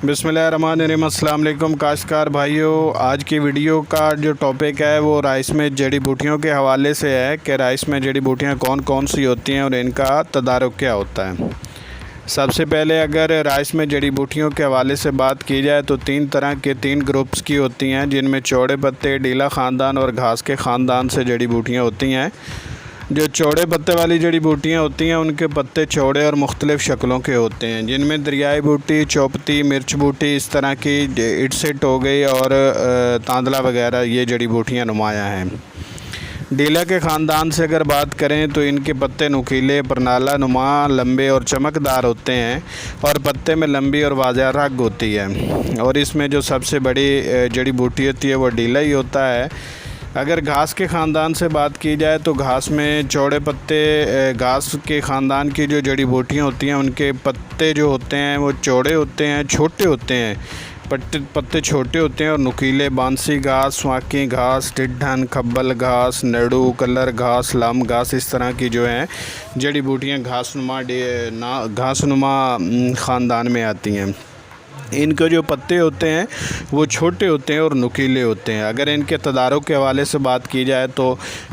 बिस्मिल्लाहिर्रहमानिर्रहीम। अस्सलाम वालेकुम काश्तकार भाइयों, आज की वीडियो का जो टॉपिक है वो राइस में जड़ी बूटियों के हवाले से है कि राइस में जड़ी बूटियाँ कौन कौन सी होती हैं और इनका तदारुक क्या होता है। सबसे पहले अगर राइस में जड़ी बूटियों के हवाले से बात की जाए तो तीन ग्रुप्स की होती हैं, जिनमें चौड़े पत्ते, डीला ख़ानदान और घास के ख़ानदान से जड़ी बूटियाँ होती हैं। जो चौड़े पत्ते वाली जड़ी बूटियाँ होती हैं उनके पत्ते चौड़े और मुख्तलिफ़ शक्लों के होते हैं, जिनमें दरियाई बूटी, चौपती, मिर्च बूटी, इस तरह की इटसेट हो गई और तांदला वगैरह ये जड़ी बूटियाँ नुमायाँ हैं। डीला के ख़ानदान से अगर बात करें तो इनके पत्ते नुकीले, परनाला नुमा, लंबे और चमकदार होते हैं और पत्ते में लंबी और वाज़ेह रग होती है और इसमें जो सबसे बड़ी जड़ी बूटी होती है वो डीला ही होता है। अगर घास के ख़ानदान से बात की जाए तो घास में चौड़े पत्ते, घास के ख़ानदान की जो जड़ी बूटियाँ होती हैं उनके पत्ते जो होते हैं वो चौड़े होते हैं, छोटे होते हैं, पत्ते छोटे होते हैं और नुकीले। बांसी घास, स्वाकी घास, टिड्ढन, खब्बल घास, नड़ू, कलर घास, लम घास, इस तरह की जो हैं जड़ी बूटियाँ घासनुमा ख़ानदान में आती हैं। इनके जो पत्ते होते हैं वो छोटे होते हैं और नुकीले होते हैं। अगर इनके तदारुक के हवाले से बात की जाए तो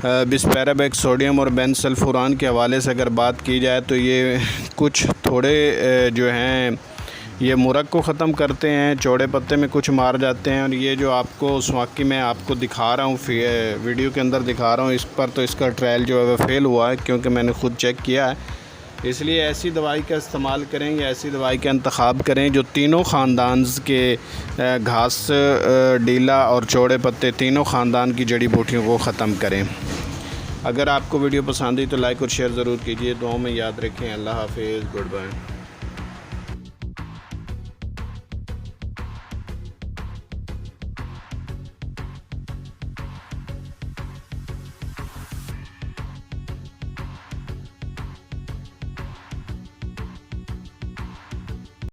बिस्पेराबेक सोडियम और बेनसल्फुरान के हवाले से अगर बात की जाए तो ये कुछ थोड़े जो हैं ये मुरग को ख़त्म करते हैं, चौड़े पत्ते में कुछ मार जाते हैं। और ये जो आपको स्वाकी मैं आपको दिखा रहा हूँ, वीडियो के अंदर दिखा रहा हूँ, इस पर तो इसका ट्रायल जो है वह फ़ेल हुआ है क्योंकि मैंने ख़ुद चेक किया है। इसलिए ऐसी दवाई का इस्तेमाल करें या ऐसी दवाई का इंतखाब करें जो तीनों ख़ानदान के घास, डीला और चौड़े पत्ते तीनों ख़ानदान की जड़ी बूटियों को ख़त्म करें। अगर आपको वीडियो पसंद आई तो लाइक और शेयर ज़रूर कीजिए। दुआओं में याद रखें। अल्लाह हाफ़िज़। Good bye.